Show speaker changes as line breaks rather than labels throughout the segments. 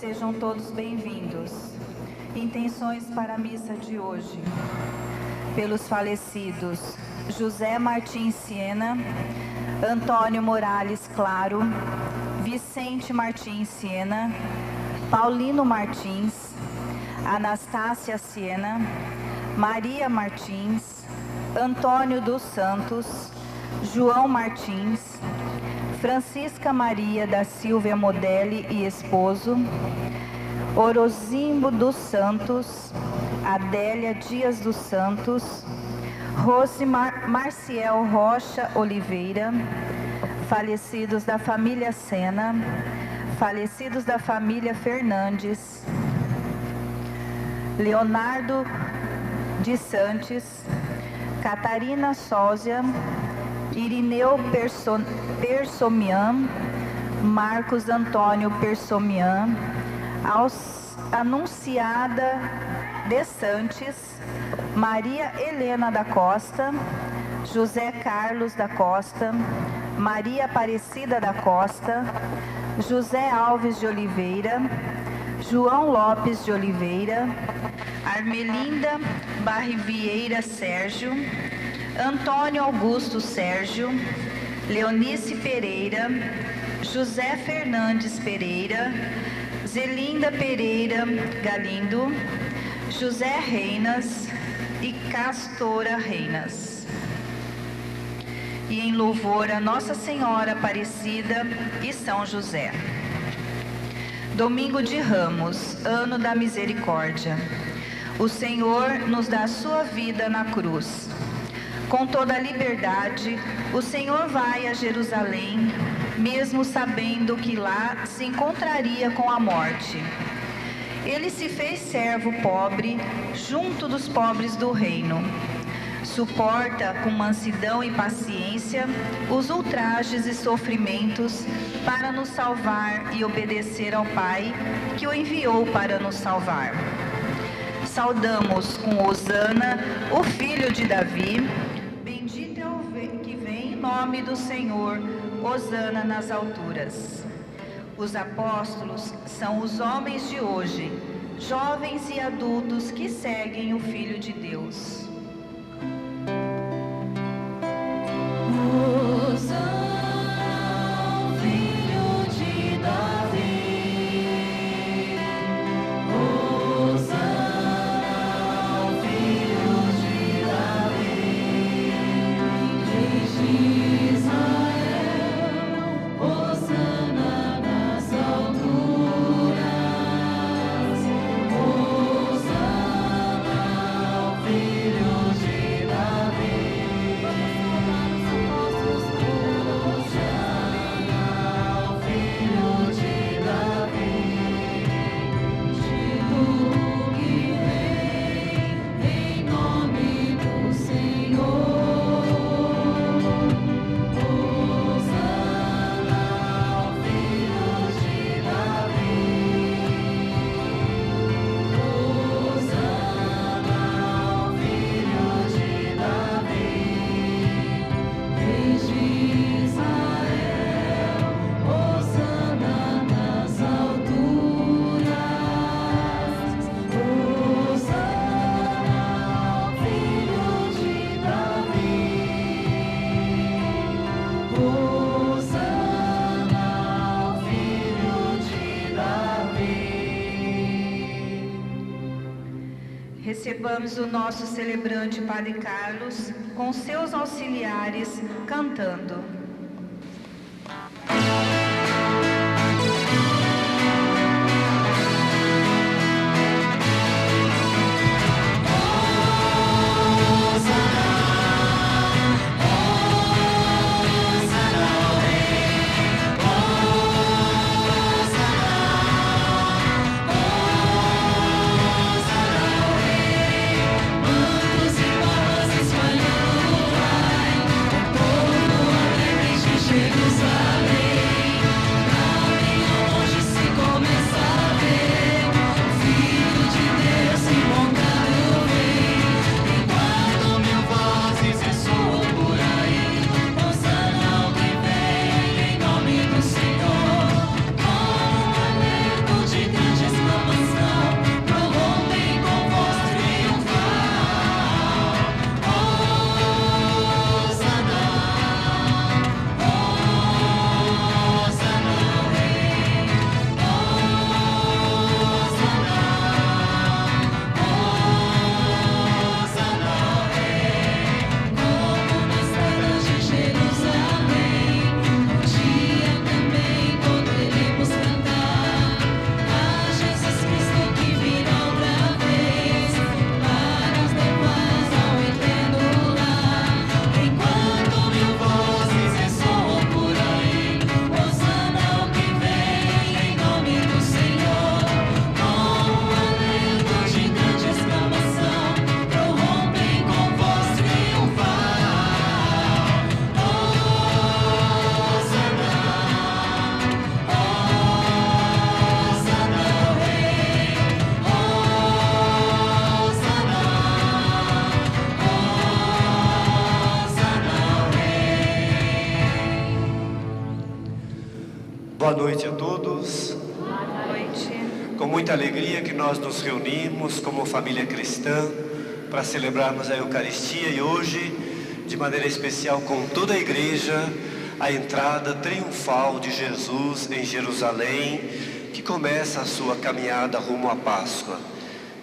Sejam todos bem-vindos. Intenções para a missa de hoje. Pelos falecidos José Martins Siena, Antônio Morales Claro, Vicente Martins Siena, Paulino Martins, Anastácia Siena, Maria Martins, Antônio dos Santos, João Martins, Francisca Maria da Silva Modelli e esposo, Orozimbo dos Santos, Adélia Dias dos Santos, Rose Marciel Rocha Oliveira, falecidos da família Sena, falecidos da família Fernandes, Leonardo de Santos, Catarina Sósia, Irineu Persomian, Marcos Antônio Persomian, Anunciada de Santos, Maria Helena da Costa, José Carlos da Costa, Maria Aparecida da Costa, José Alves de Oliveira, João Lopes de Oliveira, Armelinda Barrivieira Sérgio, Antônio Augusto Sérgio, Leonice Pereira, José Fernandes Pereira, Zelinda Pereira Galindo, José Reinas e Castora Reinas. E em louvor a Nossa Senhora Aparecida e São José. Domingo de Ramos, ano da misericórdia. O Senhor nos dá a sua vida na cruz. Com toda a liberdade, o Senhor vai a Jerusalém, mesmo sabendo que lá se encontraria com a morte. Ele se fez servo pobre, junto dos pobres do reino. Suporta com mansidão e paciência os ultrajes e sofrimentos para nos salvar e obedecer ao Pai, que o enviou para nos salvar. Saudamos com Hosana, o filho de Davi. Bendito é o que vem em nome do Senhor, Hosana nas alturas. Os apóstolos são os homens de hoje, jovens e adultos que seguem o Filho de Deus. Recebamos o nosso celebrante Padre Carlos com seus auxiliares cantando.
Todo Boa noite a todos.
Boa noite.
Com muita alegria que nós nos reunimos como família cristã para celebrarmos a Eucaristia e hoje, de maneira especial com toda a igreja, a entrada triunfal de Jesus em Jerusalém, que começa a sua caminhada rumo à Páscoa.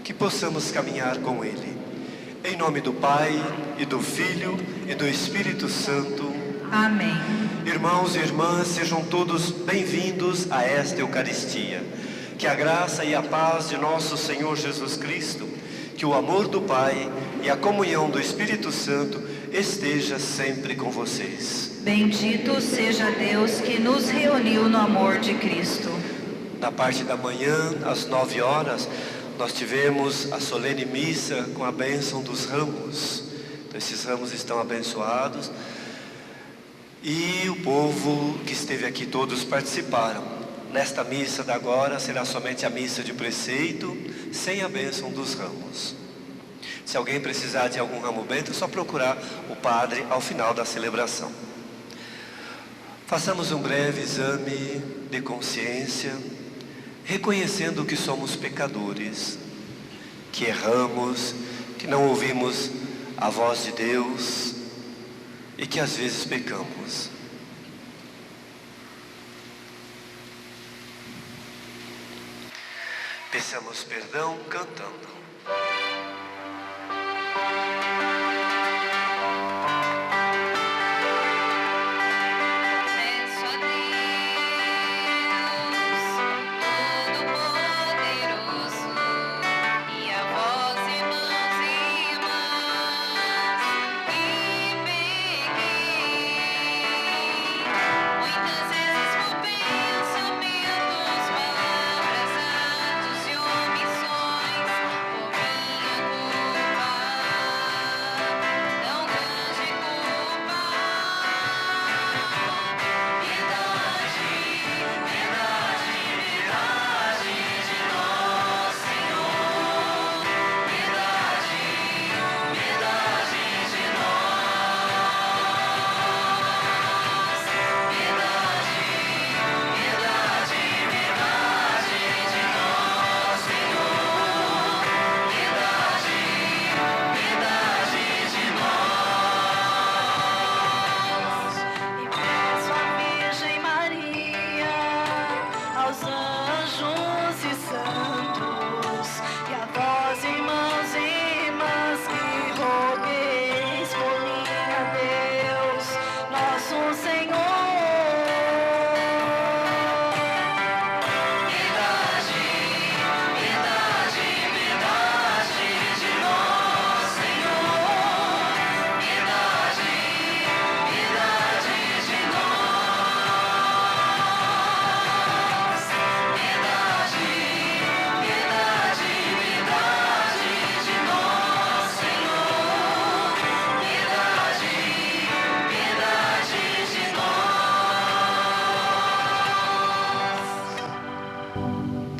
Que possamos caminhar com Ele. Em nome do Pai, e do Filho, e do Espírito Santo.
Amém.
Irmãos e irmãs, sejam todos bem-vindos a esta Eucaristia. Que a graça e a paz de nosso Senhor Jesus Cristo, que o amor do Pai e a comunhão do Espírito Santo esteja sempre com vocês.
Bendito seja Deus que nos reuniu no amor de Cristo.
Na parte da manhã, às 9 horas, nós tivemos a solene missa com a bênção dos ramos. Então, esses ramos estão abençoados. E o povo que esteve aqui, todos participaram. Nesta missa da agora será somente a missa de preceito, sem a bênção dos ramos. Se alguém precisar de algum ramo bento, é só procurar o padre ao final da celebração. Façamos um breve exame de consciência, reconhecendo que somos pecadores, que erramos, que não ouvimos a voz de Deus, e que às vezes pecamos. Peçamos perdão cantando.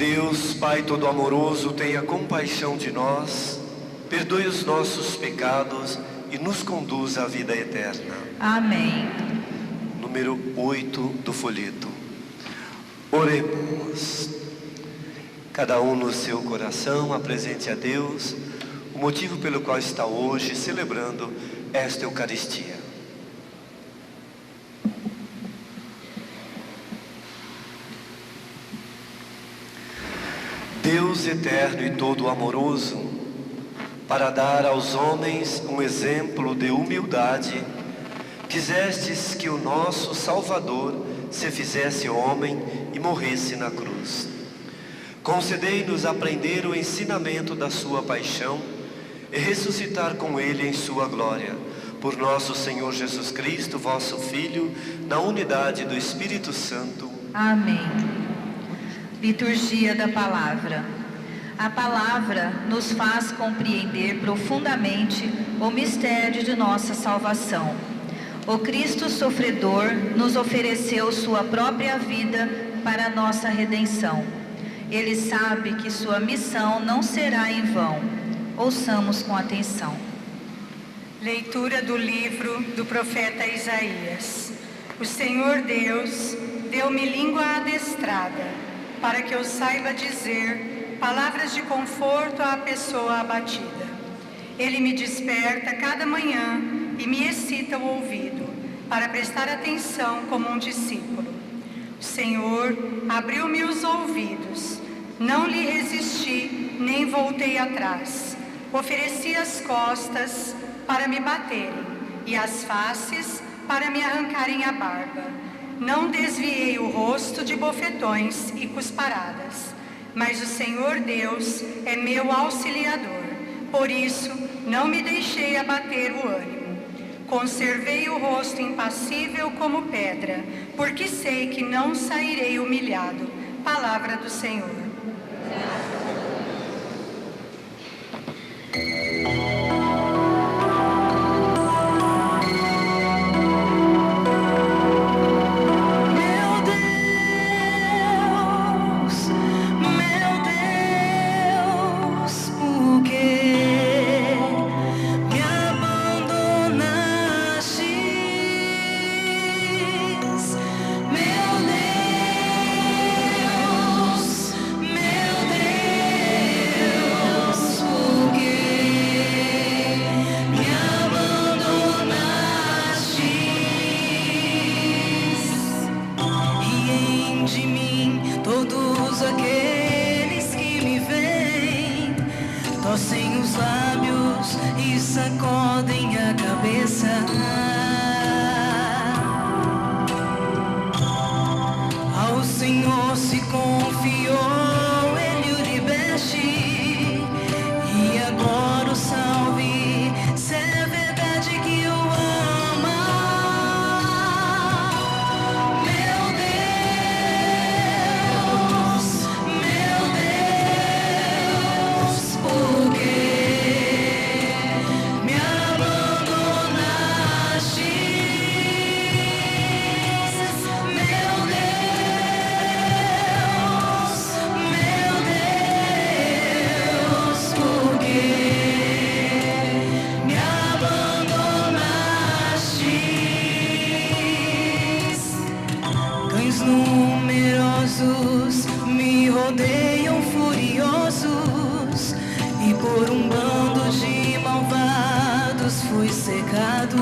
Deus, Pai todo amoroso, tenha compaixão de nós, perdoe os nossos pecados e nos conduza à vida eterna.
Amém.
Número 8 do folheto. Oremos. Cada um no seu coração apresente a Deus o motivo pelo qual está hoje celebrando esta Eucaristia. Deus eterno e todo amoroso, para dar aos homens um exemplo de humildade, quisestes que o nosso Salvador se fizesse homem e morresse na cruz. Concedei-nos aprender o ensinamento da sua paixão e ressuscitar com ele em sua glória. Por nosso Senhor Jesus Cristo, vosso Filho, na unidade do Espírito Santo.
Amém. Liturgia da Palavra. A Palavra nos faz compreender profundamente o mistério de nossa salvação. O Cristo sofredor nos ofereceu sua própria vida para a nossa redenção. Ele sabe que sua missão não será em vão. Ouçamos com atenção.
Leitura do livro do profeta Isaías. O Senhor Deus deu-me língua adestrada, para que eu saiba dizer palavras de conforto à pessoa abatida. Ele me desperta cada manhã e me excita o ouvido, para prestar atenção como um discípulo. O Senhor abriu-me os ouvidos, não lhe resisti, nem voltei atrás. Ofereci as costas para me baterem, e as faces para me arrancarem a barba. Não desviei o rosto de bofetões e cusparadas, mas o Senhor Deus é meu auxiliador. Por isso, não me deixei abater o ânimo. Conservei o rosto impassível como pedra, porque sei que não sairei humilhado. Palavra do Senhor.
Torcem os lábios e sacodem a cabeça. Ao Senhor se confiou, Ele o liberte, e agora o salve, se é verdade que o ama. Meu Deus, por que me abandonaste? Meu Deus, por que me abandonaste? Cães numerosos me rodeiam furiosos, e por um bando de malvados fui cercado.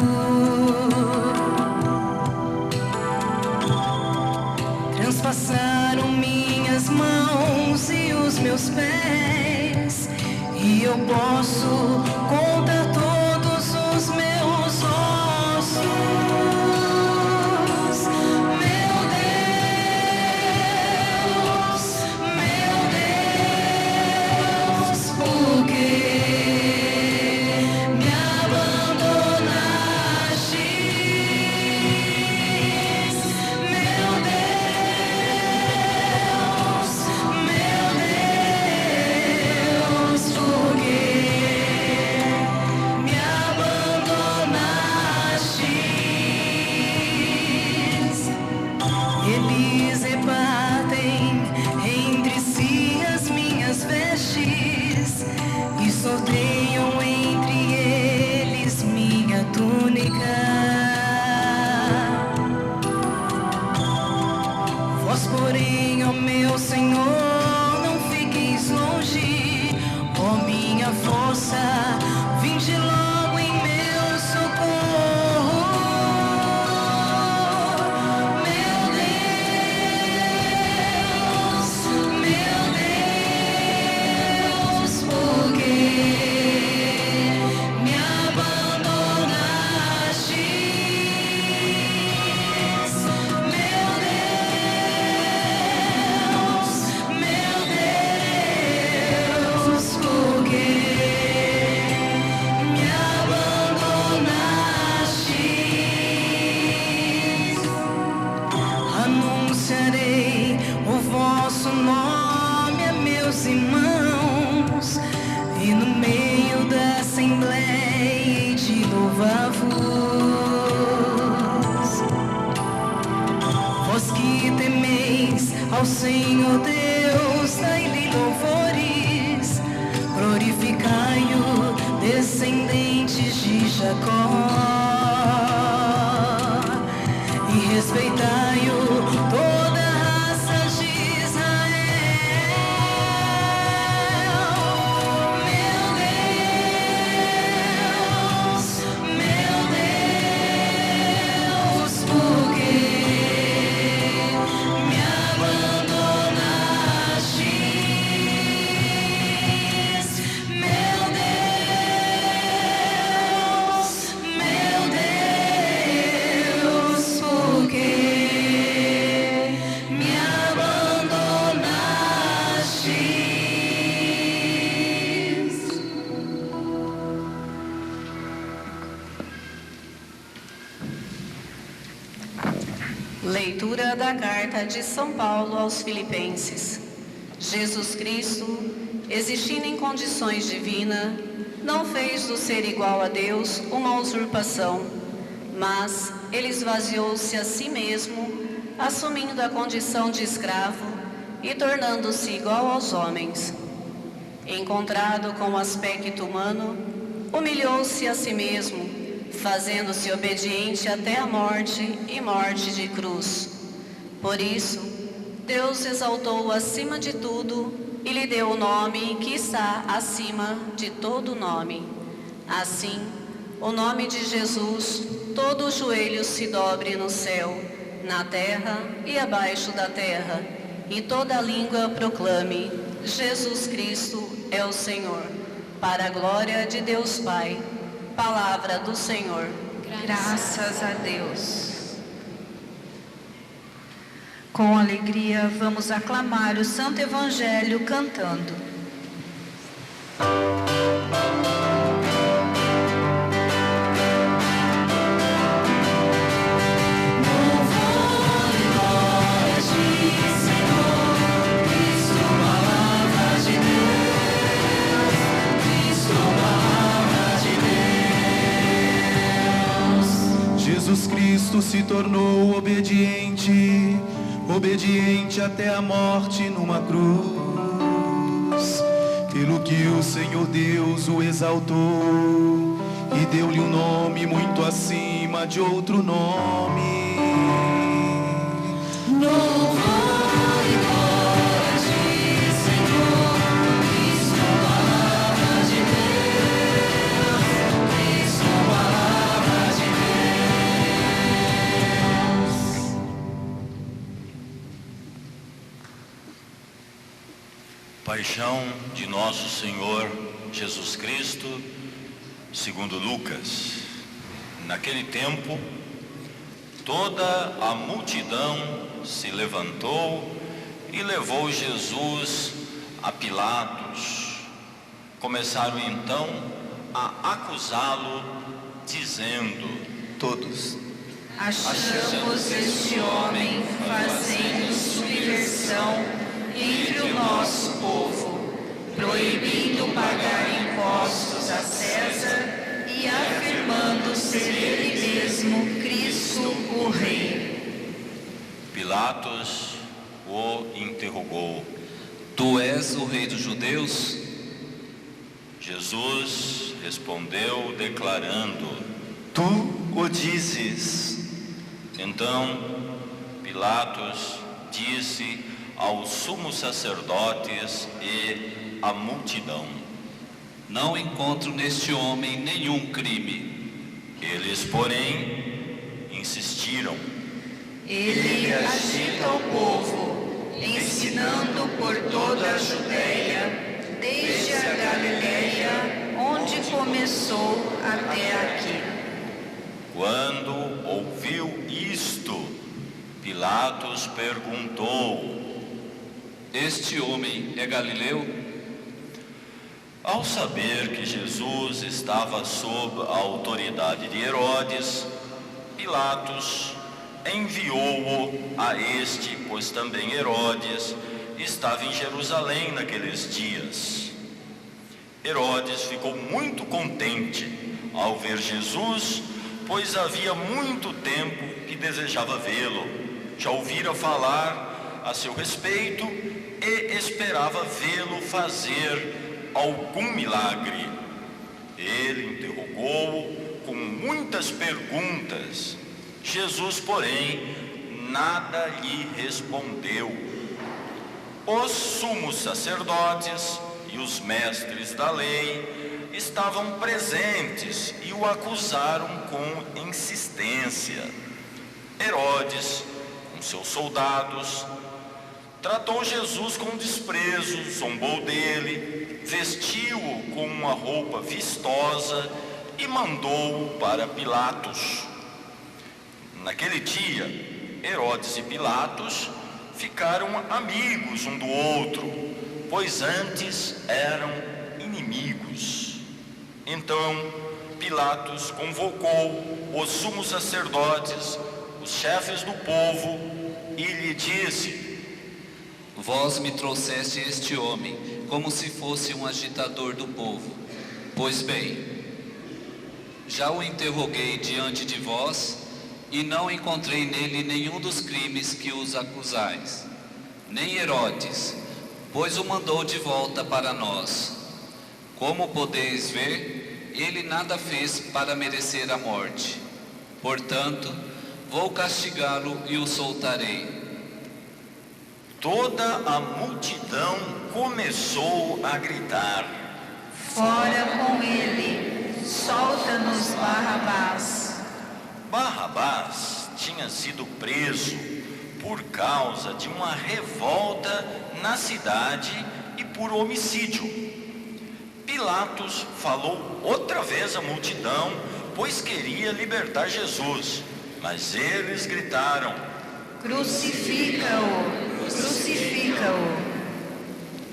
Transpassaram minhas mãos e os meus pés, e eu posso contar todos os meus ossos. Meu Deus, por que me abandonaste? Meu Deus, por que me abandonaste? Eles repartem entre si as minhas vestes e sorteiam entre eles minha túnica. Vós, porém, ó meu Senhor, não fiqueis longe, ó minha força, vinde logo em meu socorro. Meu Deus, por que me abandonaste? Meu Deus, por que me abandonaste? Anunciarei o vosso nome a meus irmãos, e no meio da assembleia hei de louvar-vos. Vós que temeis ao Senhor Deus, dai-lhe louvores, glorificai-o, descendentes de Jacó, e respeitai-o todos
Leitura da carta de São Paulo aos Filipenses. Jesus Cristo, existindo em condições divinas, não fez do ser igual a Deus uma usurpação, mas ele esvaziou-se a si mesmo, assumindo a condição de escravo e tornando-se igual aos homens. Encontrado com o aspecto humano, humilhou-se a si mesmo, fazendo-se obediente até a morte e morte de cruz. Por isso, Deus exaltou-o acima de tudo e lhe deu o nome que está acima de todo nome. Assim, o nome de Jesus, todo o joelho se dobre no céu, na terra e abaixo da terra, e toda língua proclame: Jesus Cristo é o Senhor, para a glória de Deus Pai. Palavra do Senhor.
Graças a Deus. Com alegria, vamos aclamar o Santo Evangelho cantando.
Jesus Cristo se tornou obediente, obediente até a morte numa cruz, pelo que o Senhor Deus o exaltou e deu-lhe um nome muito acima de outro nome.
Paixão de nosso Senhor Jesus Cristo, segundo Lucas. Naquele tempo, toda a multidão se levantou e levou Jesus a Pilatos. Começaram então a acusá-lo, dizendo:
Todos.
Achamos este homem fazendo subversão entre o nosso povo, proibindo pagar impostos a César e afirmando ser ele mesmo Cristo o Rei.
Pilatos o interrogou:
Tu és o rei dos judeus?
Jesus respondeu declarando:
Tu o dizes.
Então Pilatos disse aos sumos sacerdotes e à multidão:
Não encontro neste homem nenhum crime.
Eles, porém, insistiram:
Ele agita o povo, ensinando por toda a Judéia, desde a Galileia, onde começou até aqui.
Quando ouviu isto, Pilatos perguntou:
Este homem é galileu?
Ao saber que Jesus estava sob a autoridade de Herodes, Pilatos enviou-o a este, pois também Herodes estava em Jerusalém naqueles dias. Herodes ficou muito contente ao ver Jesus, pois havia muito tempo que desejava vê-lo. Já ouvira falar a seu respeito e esperava vê-lo fazer algum milagre. Ele interrogou-o com muitas perguntas. Jesus, porém, nada lhe respondeu. Os sumos sacerdotes e os mestres da lei estavam presentes e o acusaram com insistência. Herodes, com seus soldados, tratou Jesus com desprezo, zombou dele, vestiu-o com uma roupa vistosa e mandou-o para Pilatos. Naquele dia, Herodes e Pilatos ficaram amigos um do outro, pois antes eram inimigos. Então, Pilatos convocou os sumos sacerdotes os chefes do povo e lhe disse:
Vós me trouxeste este homem, como se fosse um agitador do povo. Pois bem, já o interroguei diante de vós, e não encontrei nele nenhum dos crimes que os acusais, nem Herodes, pois o mandou de volta para nós. Como podeis ver, ele nada fez para merecer a morte. Portanto, vou castigá-lo e o soltarei.
Toda a multidão começou a gritar:
Fora com ele, solta-nos Barrabás.
Barrabás tinha sido preso por causa de uma revolta na cidade e por homicídio. Pilatos falou outra vez à multidão, pois queria libertar Jesus. Mas eles gritaram:
Crucifica-o, crucifica-o.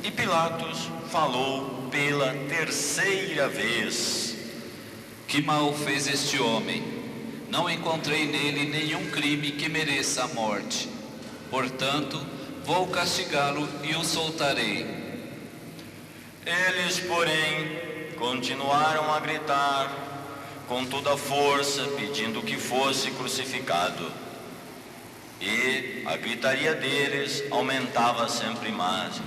E Pilatos falou pela terceira vez:
Que mal fez este homem? Não encontrei nele nenhum crime que mereça a morte. Portanto, vou castigá-lo e o soltarei.
Eles, porém, continuaram a gritar com toda a força, pedindo que fosse crucificado. E a gritaria deles aumentava sempre mais.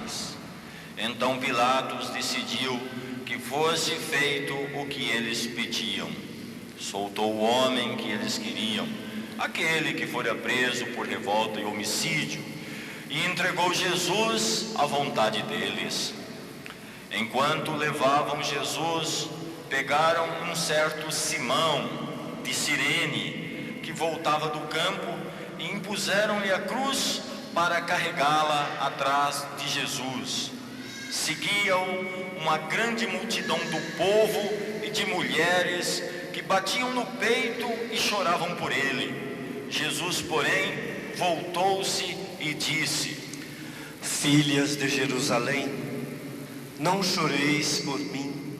Então Pilatos decidiu que fosse feito o que eles pediam. Soltou o homem que eles queriam, aquele que fora preso por revolta e homicídio, e entregou Jesus à vontade deles. Enquanto levavam Jesus, pegaram um certo Simão de Cirene, que voltava do campo, e impuseram-lhe a cruz para carregá-la atrás de Jesus. Seguiam uma grande multidão do povo e de mulheres que batiam no peito e choravam por ele. Jesus, porém, voltou-se e disse:
Filhas de Jerusalém, não choreis por mim,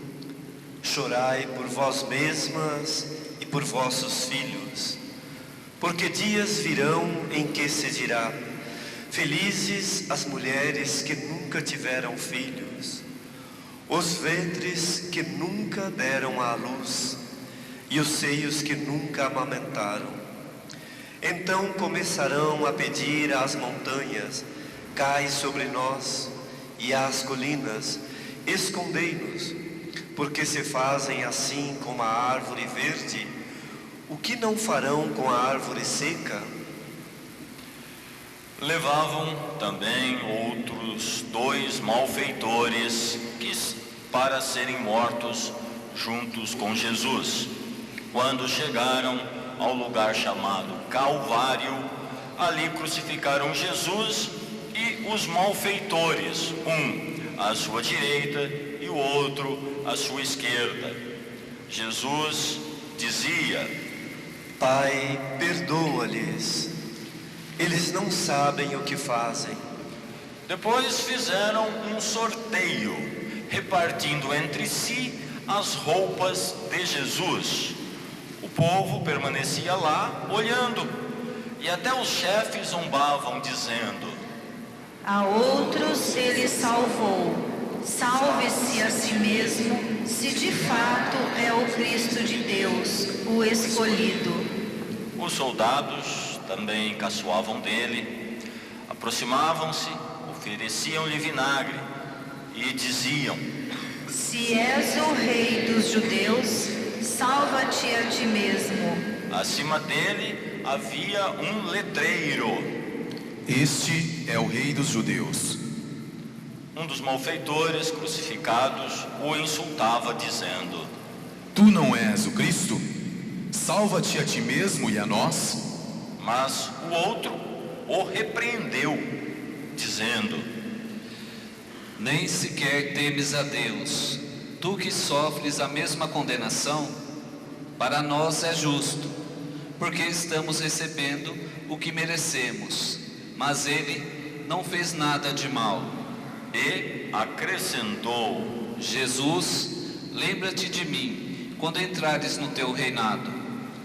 chorai por vós mesmas e por vossos filhos, porque dias virão em que se dirá: felizes as mulheres que nunca tiveram filhos, os ventres que nunca deram à luz, e os seios que nunca amamentaram. Então começarão a pedir às montanhas: cai sobre nós, e às colinas: escondei-nos, porque se fazem assim com a árvore verde, o que não farão com a árvore seca?
Levavam também outros 2 malfeitores para serem mortos juntos com Jesus. Quando chegaram ao lugar chamado Calvário, ali crucificaram Jesus e os malfeitores, um à sua direita e o outro à sua esquerda. Jesus dizia:
Pai, perdoa-lhes, eles não sabem o que fazem.
Depois fizeram um sorteio, repartindo entre si as roupas de Jesus. O povo permanecia lá, olhando, e até os chefes zombavam, dizendo:
A outros ele salvou, salve-se a si mesmo, se de fato é o Cristo de Deus, o escolhido.
Os soldados também caçoavam dele, aproximavam-se, ofereciam-lhe vinagre e diziam:
Se és o rei dos judeus, salva-te a ti mesmo.
Acima dele havia um letreiro:
Este é o Rei dos Judeus.
Um dos malfeitores crucificados o insultava, dizendo:
Tu não és o Cristo? Salva-te a ti mesmo e a nós.
Mas o outro o repreendeu, dizendo:
Nem sequer temes a Deus, tu que sofres a mesma condenação. Para nós é justo, porque estamos recebendo o que merecemos, mas ele não fez nada de mal.
E acrescentou:
Jesus, lembra-te de mim quando entrares no teu reinado.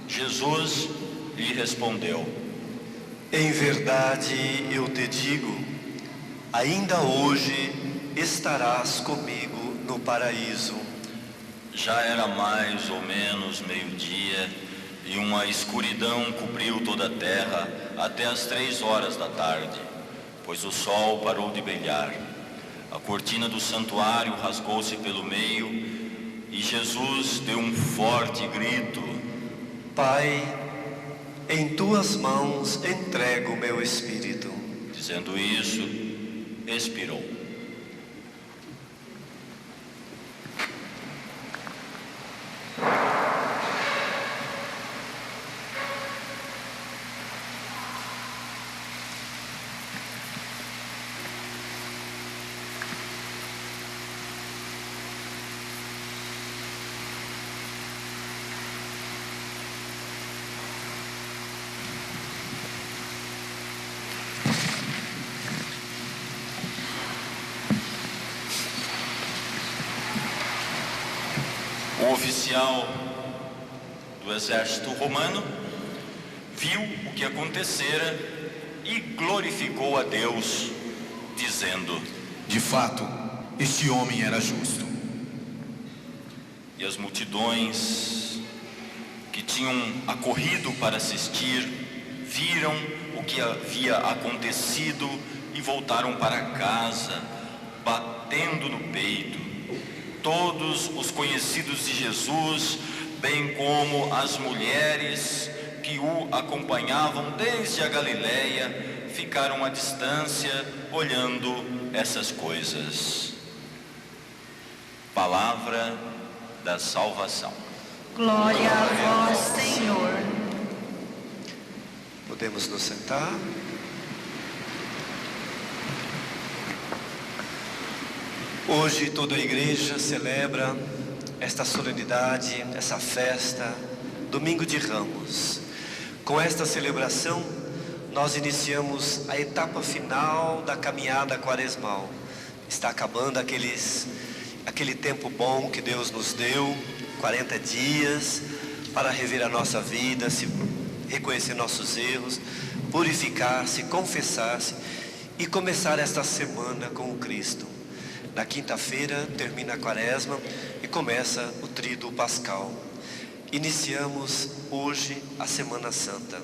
Jesus lhe respondeu:
Em verdade eu te digo, ainda hoje estarás comigo no paraíso.
Já era mais ou menos meio-dia e uma escuridão cobriu toda a terra até as 3 horas da tarde, pois o sol parou de brilhar. A cortina do santuário rasgou-se pelo meio e Jesus deu um forte grito:
Pai, em tuas mãos entrego o meu espírito.
Dizendo isso, expirou. O oficial do exército romano viu o que acontecera e glorificou a Deus, dizendo:
De fato, este homem era justo.
E as multidões que tinham acorrido para assistir viram o que havia acontecido e voltaram para casa, batendo no peito. Todos os conhecidos de Jesus, bem como as mulheres que o acompanhavam desde a Galileia, ficaram à distância olhando essas coisas. Palavra da salvação.
Glória a vós, Senhor.
Podemos nos sentar? Hoje toda a igreja celebra esta solenidade, essa festa, Domingo de Ramos. Com esta celebração, nós iniciamos a etapa final da caminhada quaresmal. Está acabando aquele tempo bom que Deus nos deu, 40 dias, para rever a nossa vida, reconhecer nossos erros, purificar-se, confessar-se e começar esta semana com o Cristo. Na quinta-feira termina a quaresma e começa o tríduo pascal. Iniciamos hoje a Semana Santa.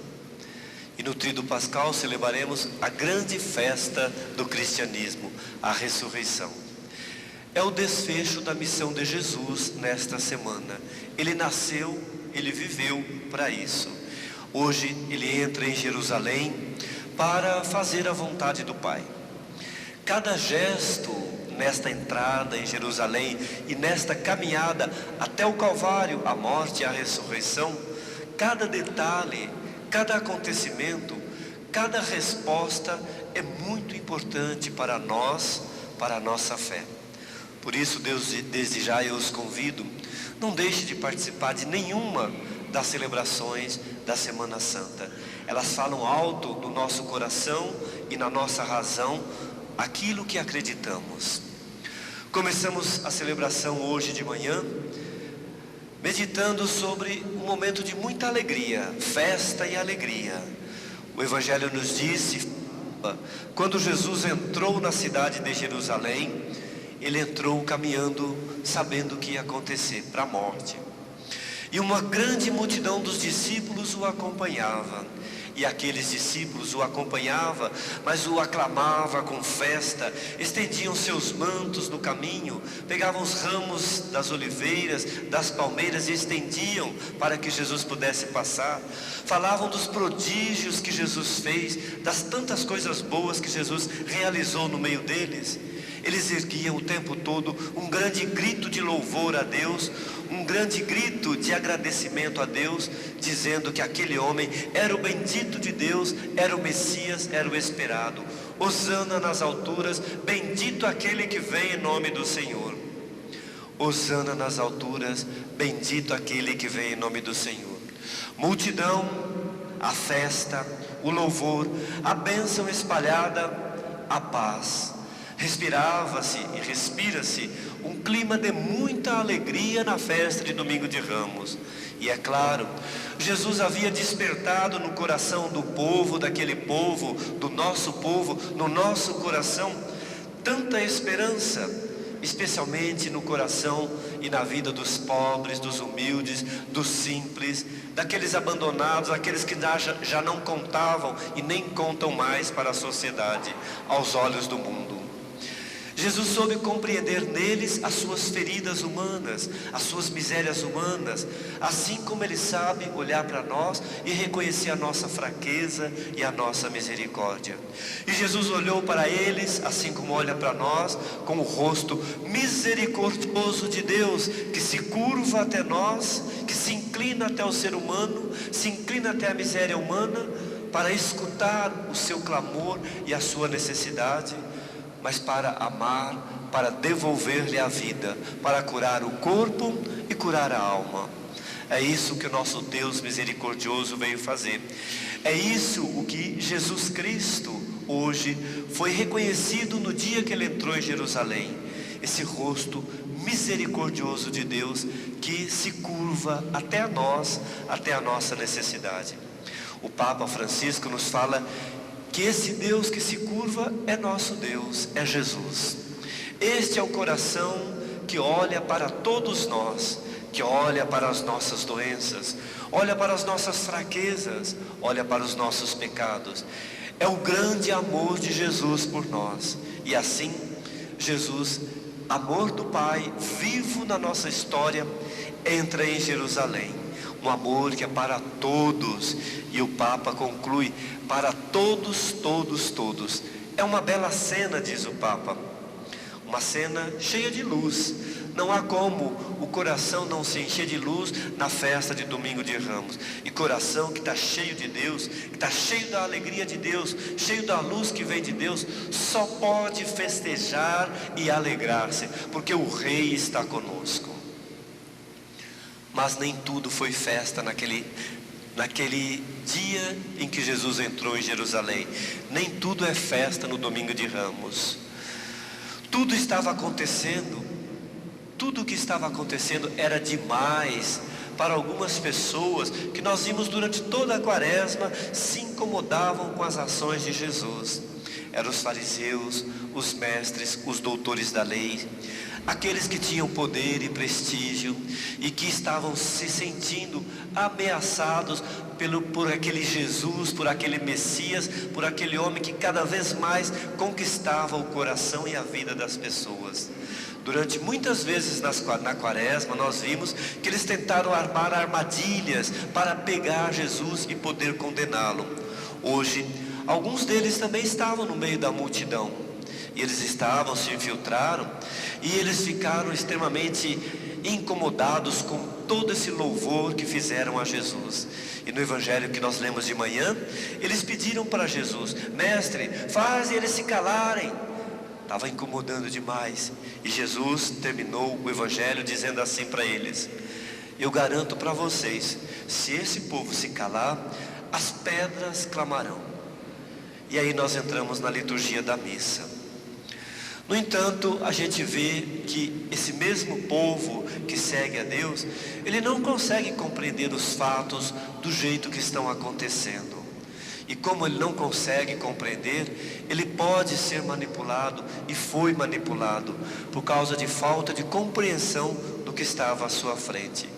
E no tríduo pascal celebraremos a grande festa do cristianismo, a ressurreição. É o desfecho da missão de Jesus nesta semana. Ele nasceu, ele viveu para isso. Hoje ele entra em Jerusalém para fazer a vontade do Pai. Cada gesto nesta entrada em Jerusalém e nesta caminhada até o Calvário, a morte e a ressurreição, cada detalhe, cada acontecimento, cada resposta é muito importante para nós, para a nossa fé. Por isso, desde já eu os convido, não deixe de participar de nenhuma das celebrações da Semana Santa. Elas falam alto no nosso coração e na nossa razão aquilo que acreditamos. Começamos a celebração hoje de manhã, meditando sobre um momento de muita alegria, festa e alegria. O Evangelho nos disse, quando Jesus entrou na cidade de Jerusalém, ele entrou caminhando, sabendo o que ia acontecer, para a morte. E uma grande multidão dos discípulos o acompanhava. E aqueles discípulos o acompanhavam, mas o aclamavam com festa, estendiam seus mantos no caminho, pegavam os ramos das oliveiras, das palmeiras e estendiam para que Jesus pudesse passar. Falavam dos prodígios que Jesus fez, das tantas coisas boas que Jesus realizou no meio deles. Eles erguiam o tempo todo um grande grito de louvor a Deus, um grande grito de agradecimento a Deus, dizendo que aquele homem era o bendito de Deus, era o Messias, era o esperado. Hosana nas alturas, bendito aquele que vem em nome do Senhor. Hosana nas alturas, bendito aquele que vem em nome do Senhor. Multidão, a festa, o louvor, a bênção espalhada, a paz. Respirava-se e respira-se um clima de muita alegria na festa de Domingo de Ramos. E é claro, Jesus havia despertado no coração do povo, daquele povo, do nosso povo, no nosso coração, tanta esperança, especialmente no coração e na vida dos pobres, dos humildes, dos simples, daqueles abandonados, aqueles que já não contavam e nem contam mais para a sociedade, aos olhos do mundo. Jesus soube compreender neles as suas feridas humanas, as suas misérias humanas, assim como Ele sabe olhar para nós e reconhecer a nossa fraqueza e a nossa misericórdia. E Jesus olhou para eles, assim como olha para nós, com o rosto misericordioso de Deus, que se curva até nós, que se inclina até o ser humano, se inclina até a miséria humana, para escutar o seu clamor e a sua necessidade, mas para amar, para devolver-lhe a vida, para curar o corpo e curar a alma. É isso que o nosso Deus misericordioso veio fazer. É isso o que Jesus Cristo hoje foi reconhecido no dia que Ele entrou em Jerusalém. Esse rosto misericordioso de Deus que se curva até a nós, até a nossa necessidade. O Papa Francisco nos fala que esse Deus que se curva é nosso Deus, é Jesus. Este é o coração que olha para todos nós, que olha para as nossas doenças, olha para as nossas fraquezas, olha para os nossos pecados. É o grande amor de Jesus por nós. E assim, Jesus, amor do Pai, vivo na nossa história, entra em Jerusalém. Um amor que é para todos. E o Papa conclui: para todos, todos, todos. É uma bela cena, diz o Papa. Uma cena cheia de luz. Não há como o coração não se encher de luz na festa de Domingo de Ramos. E coração que está cheio de Deus, que está cheio da alegria de Deus, cheio da luz que vem de Deus, só pode festejar e alegrar-se, porque o Rei está conosco. Mas nem tudo foi festa naquele dia em que Jesus entrou em Jerusalém. Nem tudo é festa no Domingo de Ramos. Tudo estava acontecendo. Tudo o que estava acontecendo era demais para algumas pessoas que nós vimos durante toda a quaresma se incomodavam com as ações de Jesus. Eram os fariseus, os mestres, os doutores da lei, aqueles que tinham poder e prestígio e que estavam se sentindo ameaçados por aquele Jesus, por aquele Messias, por aquele homem que cada vez mais conquistava o coração e a vida das pessoas. Durante muitas vezes na quaresma nós vimos que eles tentaram armar armadilhas para pegar Jesus e poder condená-lo. Hoje, alguns deles também estavam no meio da multidão. E eles se infiltraram e eles ficaram extremamente incomodados com todo esse louvor que fizeram a Jesus. E no evangelho que nós lemos de manhã, eles pediram para Jesus: mestre, faz eles se calarem. Estava incomodando demais. E Jesus terminou o evangelho dizendo assim para eles: eu garanto para vocês, se esse povo se calar, as pedras clamarão. E aí nós entramos na liturgia da missa. No entanto, a gente vê que esse mesmo povo que segue a Deus, ele não consegue compreender os fatos do jeito que estão acontecendo. E como ele não consegue compreender, ele pode ser manipulado e foi manipulado por causa de falta de compreensão do que estava à sua frente.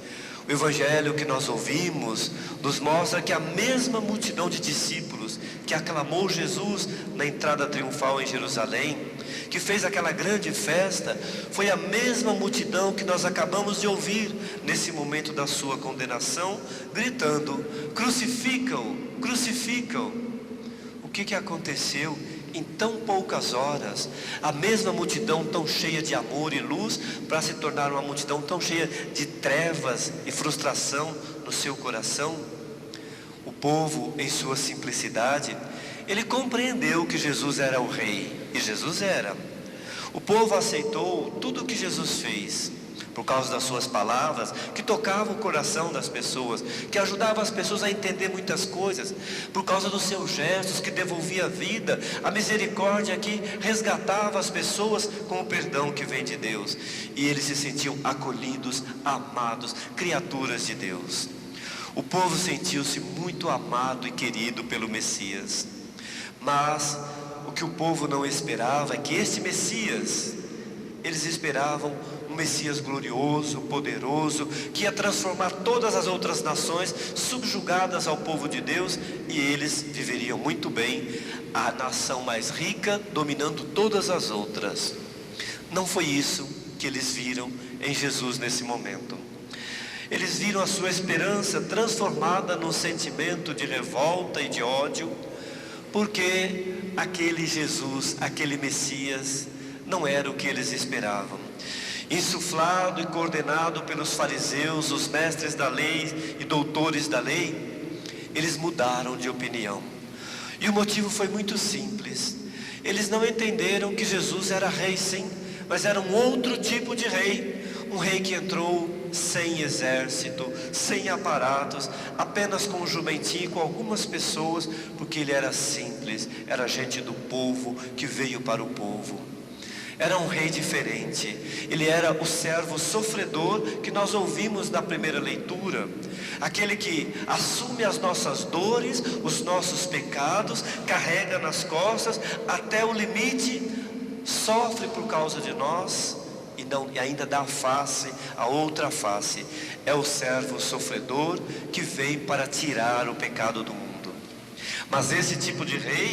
O evangelho que nós ouvimos nos mostra que a mesma multidão de discípulos que aclamou Jesus na entrada triunfal em Jerusalém, que fez aquela grande festa, foi a mesma multidão que nós acabamos de ouvir nesse momento da sua condenação, gritando: crucificam, crucificam. O que aconteceu em tão poucas horas? A mesma multidão tão cheia de amor e luz, para se tornar uma multidão tão cheia de trevas e frustração no seu coração. O povo, em sua simplicidade, ele compreendeu que Jesus era o Rei, e Jesus era. O povo aceitou tudo o que Jesus fez, por causa das suas palavras, que tocavam o coração das pessoas, que ajudavam as pessoas a entender muitas coisas, por causa dos seus gestos que devolvia a vida, a misericórdia que resgatava as pessoas com o perdão que vem de Deus, e eles se sentiam acolhidos, amados, criaturas de Deus. O povo sentiu-se muito amado e querido pelo Messias, mas o que o povo não esperava é que este Messias, eles esperavam um Messias glorioso, poderoso, que ia transformar todas as outras nações subjugadas ao povo de Deus, e eles viveriam muito bem, a nação mais rica dominando todas as outras. Não foi isso que eles viram em Jesus nesse momento. Eles viram a sua esperança transformada num sentimento de revolta e de ódio, porque aquele Jesus, aquele Messias, não era o que eles esperavam. Insuflado e coordenado pelos fariseus, os mestres da lei e doutores da lei, eles mudaram de opinião. E o motivo foi muito simples. Eles não entenderam que Jesus era rei, sim, mas era um outro tipo de rei. Um rei que entrou sem exército, sem aparatos, apenas com um jumentinho, com algumas pessoas, porque ele era simples, era gente do povo, que veio para o povo. Era um rei diferente. Ele era o servo sofredor que nós ouvimos na primeira leitura. Aquele que assume as nossas dores, os nossos pecados, carrega nas costas até o limite, sofre por causa de nós e ainda dá a outra face. É o servo sofredor que vem para tirar o pecado do mundo. Mas esse tipo de rei